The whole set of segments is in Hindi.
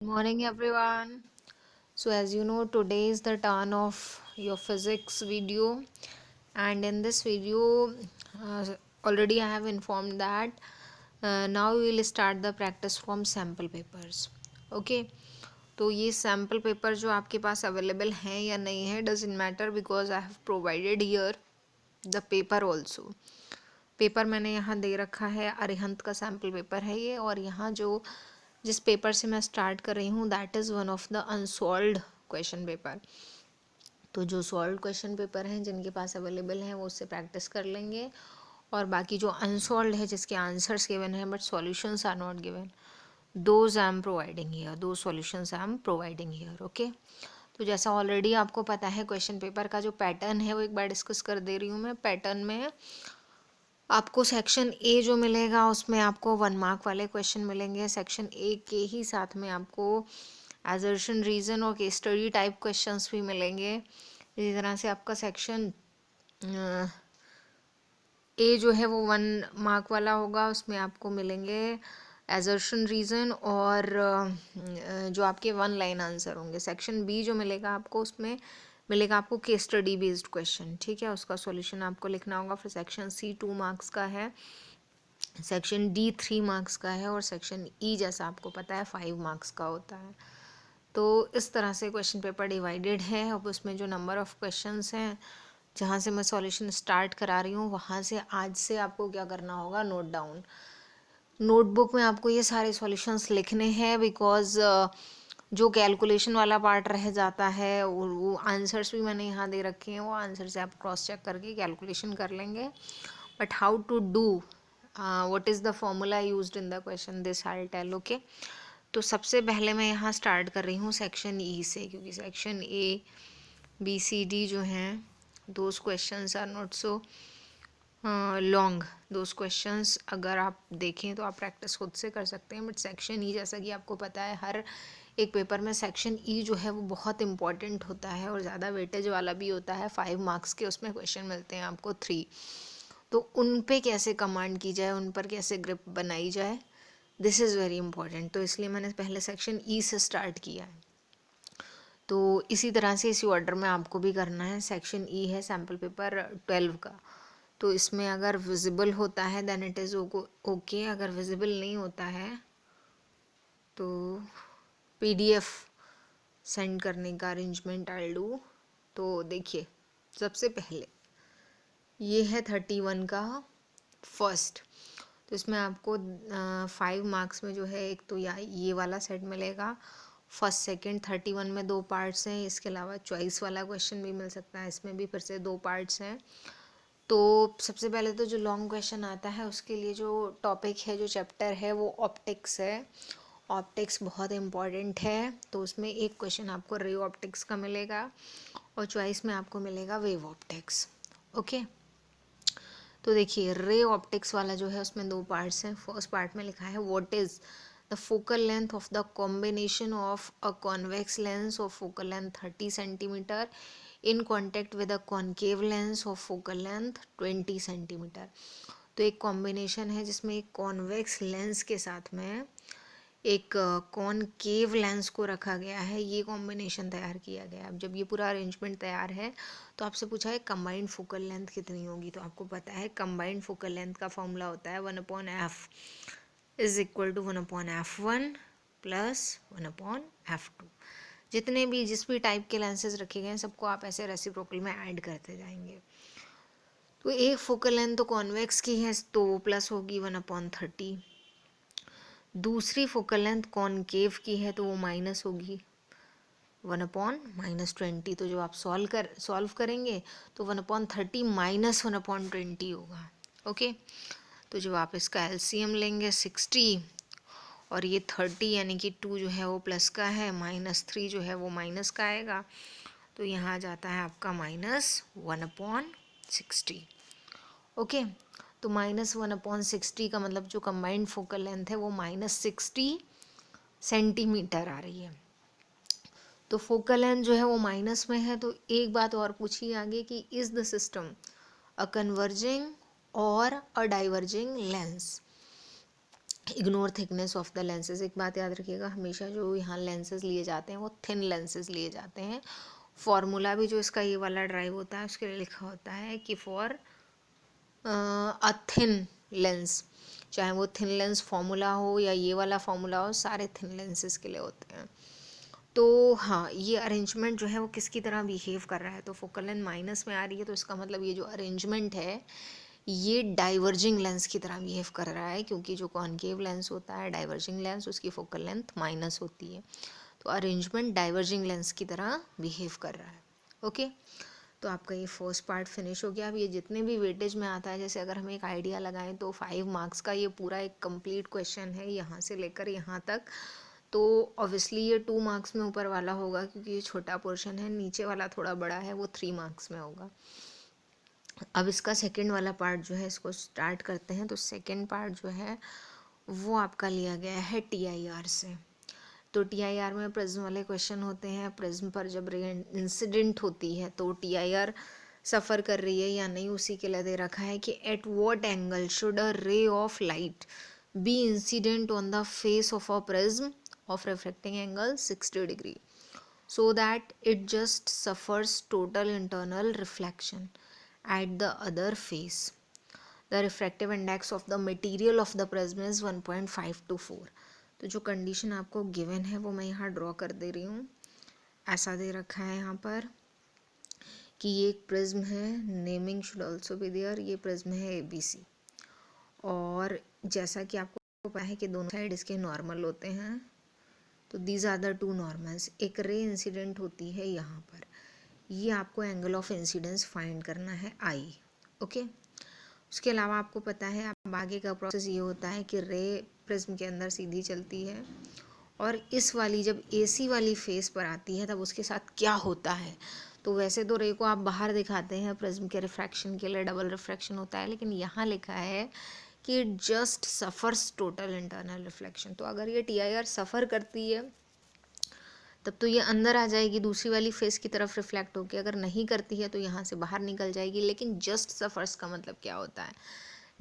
Morning, everyone. So, as you know, today is the turn of your physics video, and in this video, already I have informed that now we will start the practice from sample papers. Okay, तो ये सैम्पल पेपर जो आपके पास अवेलेबल हैं या नहीं है doesn't matter because I have provided here the paper also. Paper मैंने यहाँ दे रखा है, अरिहंत का सैम्पल पेपर है ये, और यहाँ जो जिस पेपर से मैं स्टार्ट कर रही हूँ that is one of the unsolved question paper. तो जो सॉल्व क्वेश्चन पेपर हैं जिनके पास अवेलेबल हैं वो उससे प्रैक्टिस कर लेंगे, और बाकी जो अनसॉल्व्ड है जिसके आंसर्स गिवन है but solutions are not given, those I am providing here, those solutions I am providing here. Okay, तो जैसा ऑलरेडी आपको पता है क्वेश्चन पेपर का जो पैटर्न है वो एक बार डिस्कस कर दे रही हूँ मैं. पैटर्न में आपको सेक्शन ए जो मिलेगा उसमें आपको 1 मार्क वाले क्वेश्चन मिलेंगे. सेक्शन ए के ही साथ में आपको एजर्शन रीजन और केस स्टडी टाइप क्वेश्चंस भी मिलेंगे. इसी तरह से आपका सेक्शन ए जो है वो 1 मार्क वाला होगा, उसमें आपको मिलेंगे एजर्शन रीजन और जो आपके 1 लाइन आंसर होंगे. सेक्शन बी जो मिलेगा आपको उसमें मिलेगा आपको केस स्टडी बेस्ड क्वेश्चन. ठीक है, उसका सॉल्यूशन आपको लिखना होगा. फिर सेक्शन सी 2 मार्क्स का है, सेक्शन डी 3 मार्क्स का है, और सेक्शन ई जैसा आपको पता है 5 मार्क्स का होता है. तो इस तरह से क्वेश्चन पेपर डिवाइडेड है. अब उसमें जो नंबर ऑफ़ क्वेश्चंस हैं जहाँ से मैं सॉल्यूशन स्टार्ट करा रही हूँ वहाँ से आज से आपको क्या करना होगा, नोट डाउन. नोटबुक में आपको ये सारे सॉल्यूशंस लिखने हैं बिकॉज जो कैलकुलेशन वाला पार्ट रह जाता है वो आंसर्स भी मैंने यहाँ दे रखे हैं, वो आंसर से आप क्रॉस चेक करके कैलकुलेशन कर लेंगे. But how to do, what is the formula used in the question, this I will tell. Okay, तो सबसे पहले मैं यहाँ स्टार्ट कर रही हूँ सेक्शन ई से, क्योंकि section A B C D जो हैं those questions are not so long. Those questions अगर आप देखें तो आप प्रैक्टिस खुद से कर सकते हैं. बट सेक्शन ई जैसा कि आपको पता है हर एक पेपर में सेक्शन ई जो है वो बहुत इंपॉर्टेंट होता है और ज़्यादा वेटेज वाला भी होता है. 5 मार्क्स के उसमें क्वेश्चन मिलते हैं आपको 3. तो उन पे कैसे कमांड की जाए, उन पर कैसे ग्रिप बनाई जाए, दिस इज़ वेरी इंपॉर्टेंट. तो इसलिए मैंने पहले सेक्शन ई से स्टार्ट किया है. तो इसी तरह से इसी ऑर्डर में आपको भी करना है. सेक्शन ई है सैम्पल पेपर 12 का. तो इसमें अगर विजिबल होता है देन इट इज़ ओके, अगर विजिबल नहीं होता है तो पीडीएफ सेंड करने का अरेंजमेंट आई डू. तो देखिए, सबसे पहले ये है 31 का फर्स्ट. तो इसमें आपको 5 मार्क्स में जो है एक तो ये वाला सेट मिलेगा, फर्स्ट सेकंड. 31 में 2 पार्ट्स हैं, इसके अलावा चॉइस वाला क्वेश्चन भी मिल सकता है, इसमें भी फिर से 2 पार्ट्स हैं. तो सबसे पहले तो जो लॉन्ग क्वेश्चन आता है उसके लिए जो टॉपिक है, जो चैप्टर है वो ऑप्टिक्स है. ऑप्टिक्स बहुत इम्पॉर्टेंट है. तो उसमें एक क्वेश्चन आपको रे ऑप्टिक्स का मिलेगा और चॉइस में आपको मिलेगा वेव ऑप्टिक्स. ओके, तो देखिए रे ऑप्टिक्स वाला जो है उसमें 2 पार्ट्स हैं. फर्स्ट पार्ट में लिखा है what is the focal length of the combination of a convex lens of focal length 30 centimetre in contact with a concave lens of focal length 20 centimetre. तो एक कॉम्बिनेशन है जिसमें एक कॉन्वेक्स लेंस के साथ में एक कॉनकेव लेंस को रखा गया है. ये कॉम्बिनेशन तैयार किया गया है. अब जब ये पूरा अरेंजमेंट तैयार है तो आपसे पूछा है कंबाइंड फोकल लेंथ कितनी होगी. तो आपको पता है कंबाइंड फोकल लेंथ का फॉर्मूला होता है 1/f is equal to 1/f1 plus 1/f2. जितने भी जिस भी टाइप के लेंसेज रखे गए हैं सबको आप ऐसे रेसिप्रोकल में ऐड करते जाएंगे. तो एक फोकल लेंथ तो कॉन्वेक्स की है तो प्लस होगी 1/30. दूसरी फोकल लेंथ कॉनकेव की है तो वो माइनस होगी 1/-20. तो जो आप सॉल्व करेंगे तो 1/30 माइनस 1/20 होगा. ओके, तो जब आप इसका एलसीएम लेंगे 60 और ये 30 यानी कि 2 जो है वो प्लस का है, -3 जो है वो माइनस का आएगा. तो यहाँ जाता है आपका -1/60. ओके, तो -1/60 का मतलब जो कंबाइंड फोकल लेंथ है वो -60 सेंटीमीटर आ रही है. तो फोकल लेंथ जो है वो माइनस में है. तो एक बात और पूछी आगे कि is the system a converging और a diverging lens. Ignore thickness of the lenses. एक बात याद रखिएगा, हमेशा जो यहाँ लेंसेज लिए जाते हैं वो थिन लेंसेज लिए जाते हैं। फॉर्मूला भी जो इसका ये वाला ड्राइव होता है उसके लिए लिखा होता है कि फॉर अ थिन लेंस, चाहे वो थिन लेंस फॉर्मूला हो या ये वाला फॉर्मूला हो, सारे थिन लेंसेज के लिए होते हैं। तो हाँ, ये अरेंजमेंट जो है वो किसकी तरह बिहेव कर रहा है, तो फोकल लेंथ माइनस में आ रही है, तो इसका मतलब ये जो अरेंजमेंट है ये डाइवर्जिंग लेंस की तरह बिहेव कर रहा है, क्योंकि जो कॉनकेव लेंस होता है डाइवर्जिंग लेंस, उसकी फोकल लेंथ माइनस होती है। तो अरेंजमेंट डाइवर्जिंग लेंस की तरह बिहेव कर रहा है। ओके, तो आपका ये फर्स्ट पार्ट फिनिश हो गया। अब ये जितने भी वेटेज में आता है, जैसे अगर हम एक आइडिया लगाएं तो 5 मार्क्स का ये पूरा एक कंप्लीट क्वेश्चन है यहाँ से लेकर यहाँ तक। तो ऑब्वियसली ये 2 मार्क्स में ऊपर वाला होगा, क्योंकि ये छोटा पोर्शन है। नीचे वाला थोड़ा बड़ा है, वो 3 मार्क्स में होगा। अब इसका सेकंड वाला पार्ट जो है, इसको स्टार्ट करते हैं। तो सेकंड पार्ट जो है वो आपका लिया गया है TIR से। तो TIR में प्रिज्म वाले क्वेश्चन होते हैं। प्रिज्म पर जब रे इंसिडेंट होती है तो TIR सफ़र कर रही है या नहीं, उसी के लिए दे रखा है कि at what angle should a ray of light be incident on the face of a prism of refracting angle 60 degree so that it just suffers total internal reflection at the other face. The refractive index of the material of the prism is 1.524. तो जो कंडीशन आपको गिवन है वो मैं यहाँ ड्रॉ कर दे रही हूँ। ऐसा दे रखा है यहाँ पर कि ये एक प्रिज्म है, naming should also be there. ये प्रिज्म है ABC, और जैसा कि आपको पता है कि दोनों साइड इसके नॉर्मल होते हैं। तो दीज आर द 2 नॉर्मल्स। एक रे इंसिडेंट होती है यहाँ पर, ये आपको एंगल ऑफ इंसिडेंस फाइंड करना है I। ओके, उसके अलावा आपको पता है अब आगे का प्रोसेस ये होता है कि रे प्रिज्म के अंदर सीधी चलती है, और इस वाली जब AC वाली फेस पर आती है तब उसके साथ क्या होता है। तो वैसे तो रे को आप बाहर दिखाते हैं प्रिज्म के रिफ्रैक्शन के लिए, डबल रिफ्रैक्शन होता है, लेकिन यहाँ लिखा है कि it just suffers total internal reflection. तो अगर ये TIR सफ़र करती है तब तो ये अंदर आ जाएगी, दूसरी वाली फेस की तरफ रिफ्लेक्ट होकर। अगर नहीं करती है तो यहाँ से बाहर निकल जाएगी। लेकिन जस्ट सफ़र्स का मतलब क्या होता है,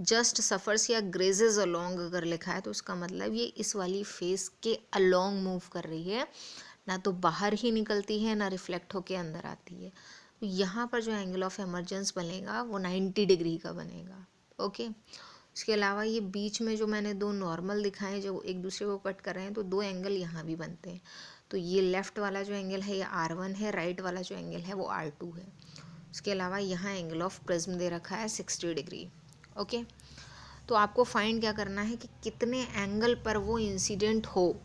जस्ट सफ़र्स या ग्रेजेज अलोंग अगर लिखा है तो उसका मतलब ये इस वाली फेस के अलोंग मूव कर रही है, ना तो बाहर ही निकलती है ना रिफ्लेक्ट होके अंदर आती है। तो यहाँ पर जो एंगल ऑफ एमर्जेंस बनेगा वो 90 डिग्री का बनेगा। ओके, उसके अलावा ये बीच में जो मैंने 2 नॉर्मल दिखाए जो एक दूसरे को कट कर रहे हैं, तो 2 एंगल यहाँ भी बनते हैं। तो ये लेफ़्ट वाला जो एंगल है ये R1 है, राइट वाला जो एंगल है वो R2 है। उसके अलावा यहाँ एंगल ऑफ प्रिज्म दे रखा है 60 डिग्री। ओके, तो आपको फाइंड क्या करना है कि कितने एंगल पर वो इंसिडेंट हो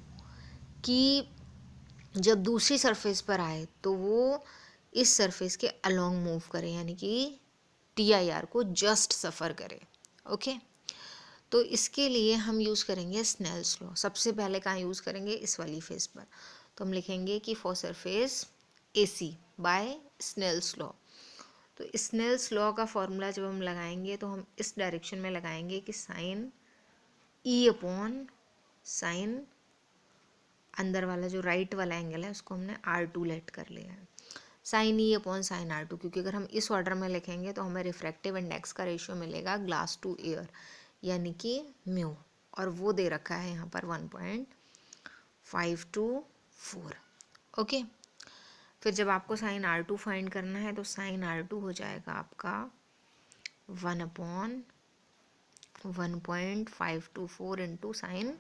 कि जब दूसरी सरफेस पर आए तो वो इस सरफेस के अलोंग मूव करे, यानी कि TIR को जस्ट सफ़र करे। ओके, तो इसके लिए हम यूज़ करेंगे स्नेल्स लॉ। सबसे पहले कहाँ यूज़ करेंगे, इस वाली फेस पर। तो हम लिखेंगे कि for surface AC by snell's law. तो स्नेल्स लॉ का फॉर्मूला जब हम लगाएंगे तो हम इस डायरेक्शन में लगाएंगे कि साइन E अपॉन साइन, अंदर वाला जो राइट वाला एंगल है उसको हमने R2 लेट कर लिया है, sign E upon sine R2। क्योंकि अगर हम इस ऑर्डर में लिखेंगे तो हमें रिफ्रैक्टिव इंडेक्स का रेशियो मिलेगा ग्लास टू एयर, यानी कि म्यू, और वो दे रखा है यहाँ पर 1.524। ओके, फिर जब आपको साइन R2 फाइंड करना है तो साइन R2 हो जाएगा आपका 1/1.524 इंटू साइन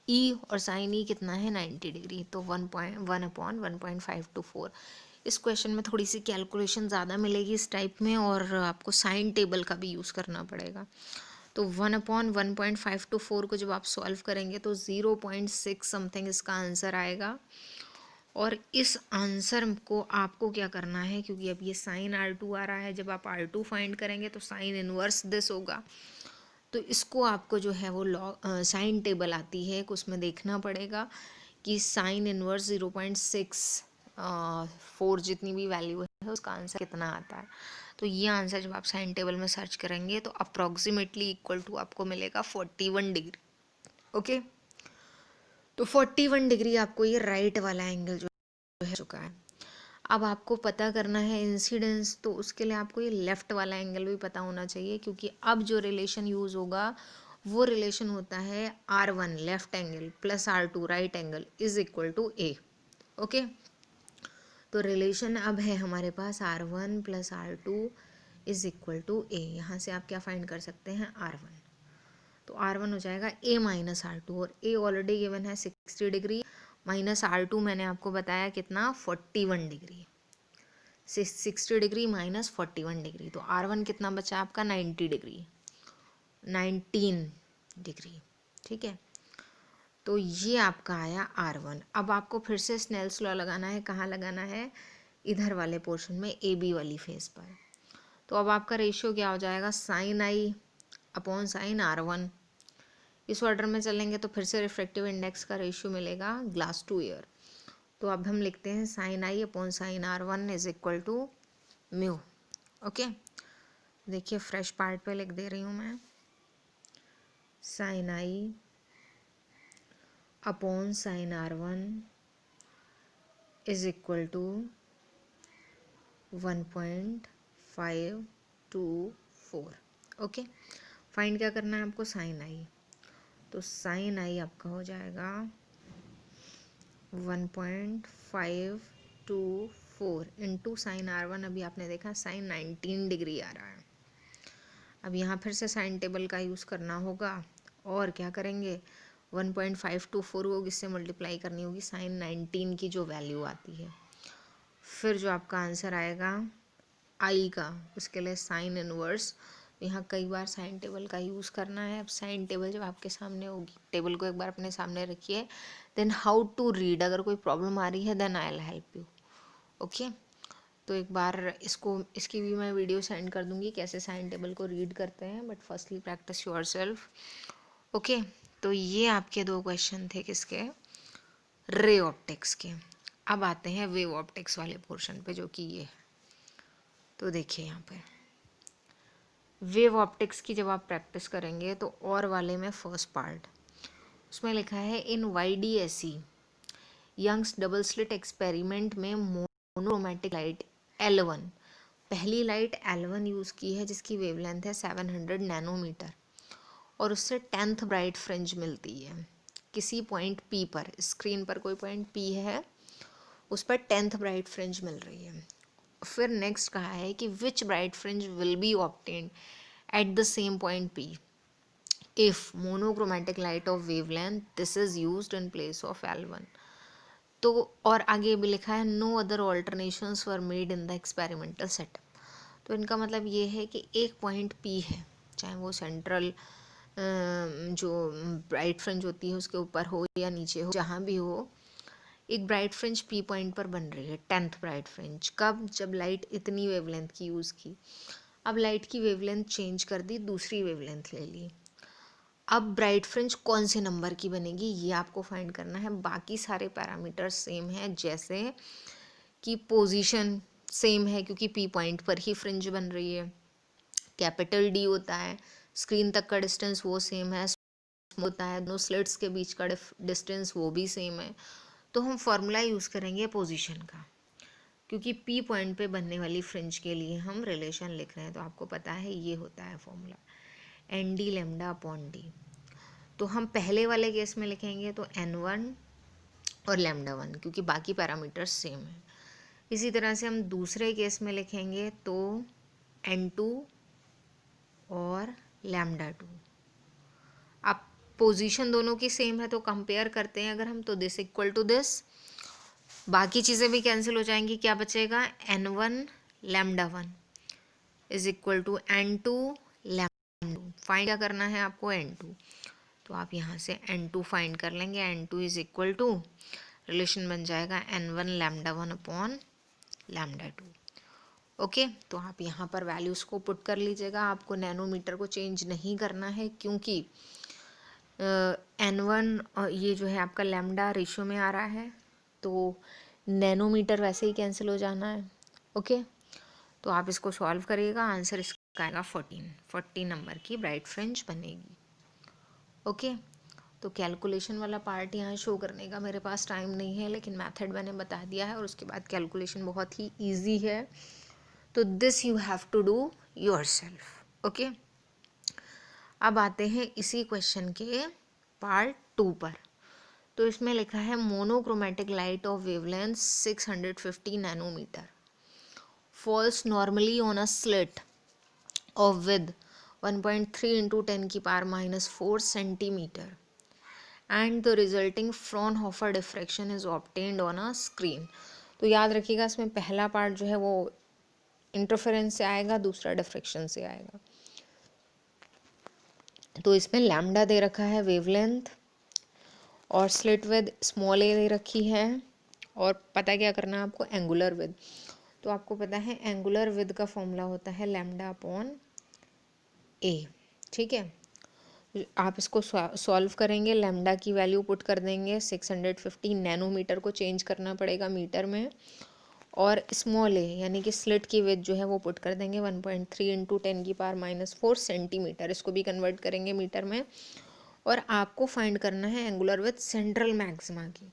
E, और साइन E कितना है 90 डिग्री, तो 1/1.524। इस क्वेश्चन में थोड़ी सी कैलकुलेशन ज़्यादा मिलेगी इस टाइप में, और आपको साइन टेबल का भी यूज़ करना पड़ेगा। तो 1/1.524 को जब आप सॉल्व करेंगे तो 0.6 समथिंग इसका आंसर आएगा। और इस आंसर को आपको क्या करना है, क्योंकि अब ये साइन R2 आ रहा है, जब आप R2 फाइंड करेंगे तो साइन इनवर्स दिस होगा। तो इसको आपको जो है वो साइन टेबल आती है, उसमें देखना पड़ेगा कि साइन इनवर्स 0.64 जितनी भी वैल्यू है उसका आंसर कितना आता है। तो ये आंसर जब आप साइन टेबल में सर्च करेंगे तो अप्रॉक्सीमेटली इक्वल टू आपको मिलेगा 41 डिग्री। ओके, तो 41 डिग्री आपको ये राइट वाला एंगल जो है चुका है। अब आपको पता करना है इंसिडेंस, तो उसके लिए आपको ये लेफ़्ट वाला एंगल भी पता होना चाहिए, क्योंकि अब जो रिलेशन यूज़ होगा वो रिलेशन होता है R1 left angle plus R2 right angle is equal to A। Okay, तो रिलेशन अब है हमारे पास R1 plus R2 is equal to A। यहाँ से आप क्या फाइंड कर सकते हैं, R1, तो R1 हो जाएगा A माइनस R2, और A ऑलरेडी गिवन है 60 डिग्री, माइनस R2 मैंने आपको बताया कितना, 41 डिग्री। 60 डिग्री माइनस 41 डिग्री, तो R1 कितना बचा आपका, 90 डिग्री, 19 डिग्री। ठीक है, तो ये आपका आया R1। अब आपको फिर से स्नेल्स लॉ लगाना है, कहाँ लगाना है, इधर वाले पोर्शन में, AB वाली फेस पर। तो अब आपका रेशियो क्या हो जाएगा, sign i upon sine R1। इस ऑर्डर में चलेंगे तो फिर से रिफ्रैक्टिव इंडेक्स का रेशियो मिलेगा ग्लास टू एयर। तो अब हम लिखते हैं sine i upon sine R1 is equal to mu. Okay, देखिए फ्रेश पार्ट पे लिख दे रही हूँ मैं, sine i upon sine R1 is equal to 1.524। Okay, find क्या करना है आपको, साइन आई, तो साइन आई आपका हो जाएगा 1.524 इंटू साइन R1। अभी आपने देखा साइन 19 डिग्री आ रहा है। अब यहाँ फिर से साइन टेबल का यूज़ करना होगा, और क्या करेंगे, 1.524 को किससे मल्टीप्लाई करनी होगी, साइन 19 की जो वैल्यू आती है। फिर जो आपका आंसर आएगा आई का, उसके लिए साइन इनवर्स। यहाँ कई बार साइन टेबल का यूज़ करना है। अब साइन टेबल जब आपके सामने होगी, टेबल को एक बार अपने सामने रखिए, देन हाउ टू रीड, अगर कोई प्रॉब्लम आ रही है then I will help you. Okay, तो एक बार इसकी भी मैं वीडियो सेंड कर दूंगी कैसे साइन टेबल को रीड करते हैं, but firstly practice yourself. Okay, तो ये आपके दो क्वेश्चन थे किसके, रे ऑप्टिक्स के। अब आते हैं वेव ऑप्टिक्स वाले पोर्शन पे, जो कि ये है। तो देखिए यहाँ पे वेव ऑप्टिक्स की जब आप प्रैक्टिस करेंगे तो और वाले में फर्स्ट पार्ट, उसमें लिखा है in YDSE young's double slit experiment में मोनोक्रोमैटिक लाइट L1, पहली लाइट L1 यूज़ की है जिसकी वेवलेंथ है 700 नैनोमीटर, और उससे 10th ब्राइट फ्रिंज मिलती है किसी पॉइंट P पर। स्क्रीन पर कोई पॉइंट P है, उस पर 10th ब्राइट फ्रिंज मिल रही है। फिर नेक्स्ट कहा है कि which bright fringe will be obtained at the same point P if monochromatic light of wavelength this is used in place of L1। तो और आगे भी लिखा है no other alternations were made in the experimental setup. तो इनका मतलब ये है कि एक पॉइंट P है, चाहे वो सेंट्रल जो ब्राइट फ्रिंज होती है उसके ऊपर हो या नीचे हो, जहाँ भी हो, एक ब्राइट फ्रिंज P पॉइंट पर बन रही है, 10th ब्राइट फ्रिंज। कब, जब लाइट इतनी वेवलेंथ की यूज़ की। अब लाइट की वेवलेंथ चेंज कर दी, दूसरी वेवलेंथ ले ली। अब ब्राइट फ्रिंज कौन से नंबर की बनेगी ये आपको फाइंड करना है। बाकी सारे पैरामीटर्स सेम हैं, जैसे कि पोजीशन सेम है क्योंकि P पॉइंट पर ही फ्रिंज बन रही है, कैपिटल D होता है, स्क्रीन तक का डिस्टेंस वो सेम है, होता है दोनों स्लिट्स के बीच का डिस्टेंस वो भी सेम है। तो हम फॉर्मूला यूज़ करेंगे पोजीशन का, क्योंकि P पॉइंट पे बनने वाली फ्रिंज के लिए हम रिलेशन लिख रहे हैं। तो आपको पता है ये होता है formula ND lambda upon D। तो हम पहले वाले केस में लिखेंगे तो N1 और λ1, क्योंकि बाकी पैरामीटर्स सेम है। इसी तरह से हम दूसरे केस में लिखेंगे तो N2 और λ2। अब पोजीशन दोनों की सेम है तो कंपेयर करते हैं अगर हम, तो दिस इक्वल टू दिस, बाकी चीज़ें भी कैंसिल हो जाएंगी, क्या बचेगा, N1 λ1 is equal to N2 λ2। Find क्या करना है आपको, N2, तो आप यहाँ से N2 फाइंड कर लेंगे। N2 is equal to, relation बन जाएगा N1 λ1 अपॉन λ2। ओके, तो आप यहाँ पर वैल्यूज़ को पुट कर लीजिएगा। आपको नैनोमीटर को चेंज नहीं करना है, क्योंकि N1 ये जो है आपका लैम्डा रेशियो में आ रहा है, तो नैनोमीटर वैसे ही कैंसिल हो जाना है। ओके, तो आप इसको सॉल्व करिएगा, आंसर इसका आएगा 14 नंबर की ब्राइट फ्रिंज बनेगी। ओके, तो कैलकुलेशन वाला पार्ट यहाँ शो करने का मेरे पास टाइम नहीं है, लेकिन मेथड मैंने बता दिया है, और उसके बाद कैलकुलेशन बहुत ही ईजी है। तो this you have to do yourself. Okay, अब आते हैं इसी क्वेश्चन के पार्ट 2 पर। तो इसमें लिखा है monochromatic light of wavelength 650 nanometre falls normally on a slit of with 1.3 into 10 की power -4 centimetre and the resulting Fraunhofer diffraction is obtained on a screen. तो याद रखिएगा, इसमें पहला पार्ट जो है वो इंटरफेरेंस से आएगा, दूसरा डिफ्रैक्शन से आएगा। तो इसमें लैम्डा दे रखा है वेवलेंथ और स्लिट विद स्मॉल ए दे रखी है, और पता क्या करना है आपको, एंगुलर विद। तो आपको पता है एंगुलर विद का फॉर्मूला होता है लैम्डा अपॉन ए। ठीक है, आप इसको सॉल्व करेंगे, लैम्डा की वैल्यू पुट कर देंगे, 650 नैनोमीटर को चेंज करना पड़ेगा मीटर में, और स्मॉल ए यानी कि स्लिट की विड्थ जो है वो पुट कर देंगे 1.3 इंटू 10 की पावर -4 सेंटीमीटर, इसको भी कन्वर्ट करेंगे मीटर में। और आपको फाइंड करना है एंगुलर विथ सेंट्रल मैक्सिमा की।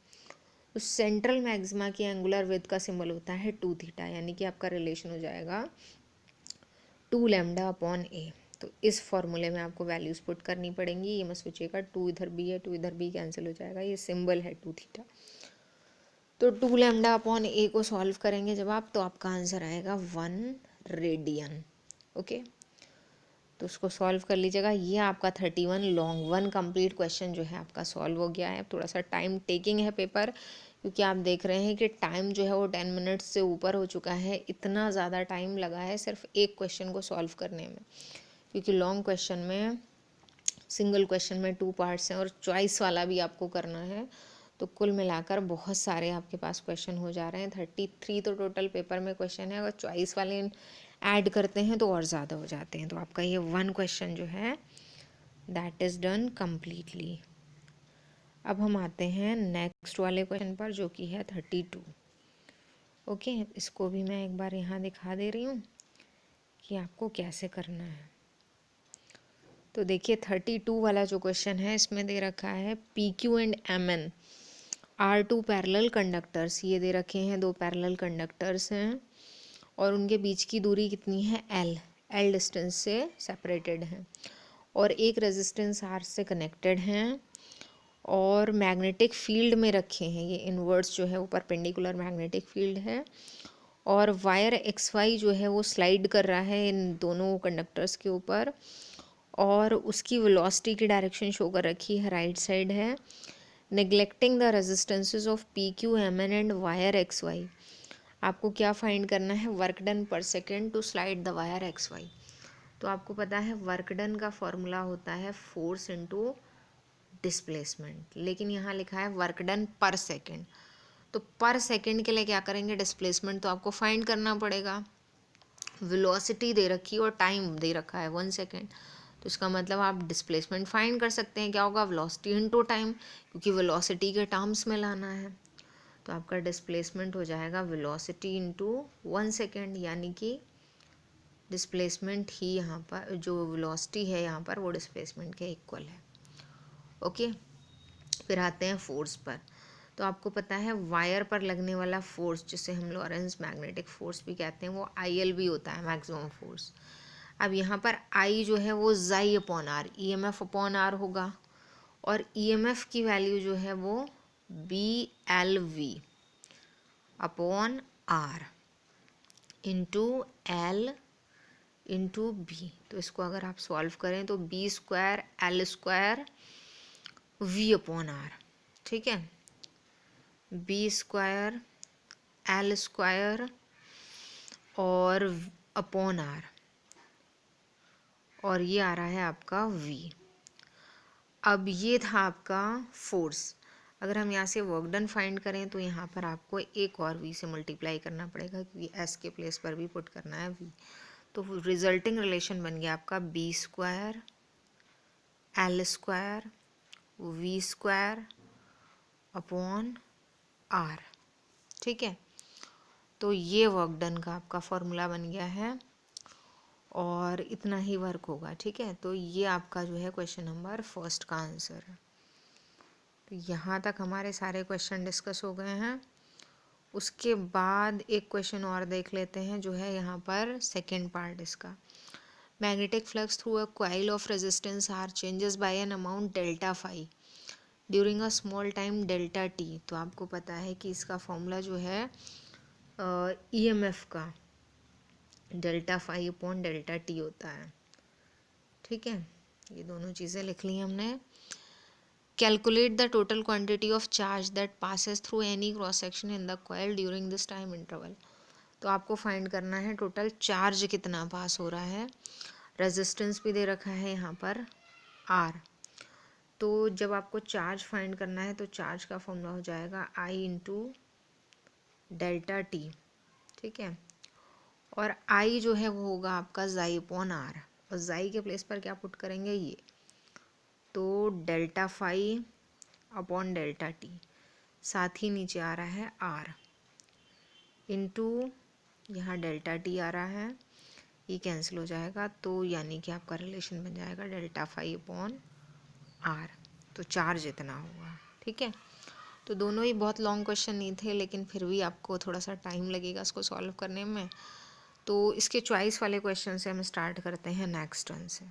तो सेंट्रल मैक्सिमा की एंगुलर विथ का सिंबल होता है 2 थीटा, यानी कि आपका रिलेशन हो जाएगा 2 लैम्डा अपॉन ए। तो इस फॉर्मूले में आपको वैल्यूज पुट करनी पड़ेंगी। ये मत सोचिएगा 2 इधर भी है 2 इधर भी कैंसिल हो जाएगा, ये सिंबल है 2 थीटा। तो 2 लैम्डा अपॉन ए को सॉल्व करेंगे जब आप, तो आपका आंसर आएगा 1 रेडियन। ओके, तो उसको सॉल्व कर लीजिएगा। ये आपका 31 लॉन्ग 1 कंप्लीट क्वेश्चन जो है आपका सॉल्व हो गया है। थोड़ा सा टाइम टेकिंग है पेपर, क्योंकि आप देख रहे हैं कि टाइम जो है वो 10 मिनट्स से ऊपर हो चुका है। इतना ज़्यादा टाइम लगा है सिर्फ एक क्वेश्चन को सॉल्व करने में, क्योंकि लॉन्ग क्वेश्चन में, सिंगल क्वेश्चन में 2 पार्ट्स हैं और चॉइस वाला भी आपको करना है। तो कुल मिलाकर बहुत सारे आपके पास क्वेश्चन हो जा रहे हैं। 33 तो टोटल पेपर में क्वेश्चन है, अगर चॉइस वाले ऐड करते हैं तो और ज़्यादा हो जाते हैं। तो आपका ये 1 क्वेश्चन जो है दैट इज़ डन कम्प्लीटली। अब हम आते हैं नेक्स्ट वाले क्वेश्चन पर, जो कि है 32। ओके, इसको भी मैं एक बार यहाँ दिखा दे रही हूँ कि आपको कैसे करना है। तो देखिए 32 वाला जो क्वेश्चन है, इसमें दे रखा है P Q and M N are 2 parallel conductors. ये दे रखे हैं 2 पैरेलल कंडक्टर्स हैं, और उनके बीच की दूरी कितनी है, एल डिस्टेंस से सेपरेटेड हैं, और एक रेजिस्टेंस आर से कनेक्टेड हैं, और मैग्नेटिक फील्ड में रखे हैं। ये इनवर्ड्स जो है वो परपेंडिकुलर मैग्नेटिक फील्ड है, और वायर एक्स वाई जो है वो स्लाइड कर रहा है इन दोनों कंडक्टर्स के ऊपर, और उसकी वेलोसिटी की डायरेक्शन शो कर रखी है, राइट साइड है। Neglecting the resistances of P Q M N and wire X Y, आपको क्या फाइंड करना है, work done per second to slide the wire X Y. तो आपको पता है वर्क डन का फॉर्मूला होता है फोर्स इनटू डिस्प्लेसमेंट, लेकिन यहाँ लिखा है वर्क डन पर सेकेंड। तो पर सेकेंड के लिए क्या करेंगे, डिस्प्लेसमेंट तो आपको फाइंड करना पड़ेगा। वेलोसिटी दे रखी है और टाइम दे रखा है 1 सेकेंड, तो इसका मतलब आप डिस्प्लेसमेंट फाइंड कर सकते हैं। क्या होगा, वेलोसिटी इनटू टाइम, क्योंकि वेलोसिटी के टर्म्स में लाना है। तो आपका डिस्प्लेसमेंट हो जाएगा वेलोसिटी इनटू 1 सेकेंड, यानी कि डिस्प्लेसमेंट ही यहाँ पर, जो वेलोसिटी है यहाँ पर, वो डिस्प्लेसमेंट के इक्वल है। ओके, फिर आते हैं फोर्स पर। तो आपको पता है वायर पर लगने वाला फोर्स, जिसे हम लॉरेंस मैग्नेटिक फोर्स भी कहते हैं, वो आई भी होता है, मैक्सिमम फोर्स। अब यहाँ पर आई जो है वो जाई upon R, E M F upon R होगा, और ई एम एफ की वैल्यू जो है वो B L V upon R into L into B. तो इसको अगर आप सॉल्व करें तो B square L square V upon R, ठीक है, बी स्क्वायर एल स्क्वायर और अपॉन आर, और ये आ रहा है आपका वी। अब ये था आपका फोर्स। अगर हम यहाँ से वर्क डन फाइंड करें तो यहाँ पर आपको एक और वी से मल्टीप्लाई करना पड़ेगा, क्योंकि एस के प्लेस पर भी पुट करना है वी। तो रिजल्टिंग रिलेशन बन गया आपका B square L square V square upon R, ठीक है। तो ये वर्क डन का आपका फॉर्मूला बन गया है, और इतना ही वर्क होगा, ठीक है। तो ये आपका जो है क्वेश्चन नंबर फर्स्ट का आंसर है। तो यहाँ तक हमारे सारे क्वेश्चन डिस्कस हो गए हैं। उसके बाद एक क्वेश्चन और देख लेते हैं, जो है यहाँ पर सेकंड पार्ट इसका। Magnetic flux through a coil of resistance R changes by an amount delta phi during a small time delta T. तो आपको पता है कि इसका फॉर्मूला जो है ईएमएफ का delta phi upon delta T होता है। ठीक है, ये दोनों चीज़ें लिख ली हमने। Calculate the total quantity of charge that passes through any cross section in the coil during this time interval. तो आपको फाइंड करना है टोटल चार्ज कितना पास हो रहा है। रेजिस्टेंस भी दे रखा है यहाँ पर आर। तो जब आपको चार्ज फाइंड करना है तो चार्ज का फॉर्मूला हो जाएगा आई इंटू डेल्टा टी। ठीक है, और आई जो है वो होगा आपका जाई अपॉन आर, और जाई के प्लेस पर क्या पुट करेंगे ये, तो delta phi upon delta T, साथ ही नीचे आ रहा है आर इंटू यहाँ डेल्टा टी आ रहा है, ये कैंसिल हो जाएगा, तो यानी कि आपका रिलेशन बन जाएगा डेल्टा फाई अपॉन आर। तो चार्ज इतना होगा। ठीक है, तो दोनों ही बहुत लॉन्ग क्वेश्चन नहीं थे, लेकिन फिर भी आपको थोड़ा सा टाइम लगेगा इसको सॉल्व करने में। तो इसके चॉइस वाले क्वेश्चन से हम स्टार्ट करते हैं नेक्स्ट टर्न से।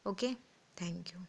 Okay, thank you.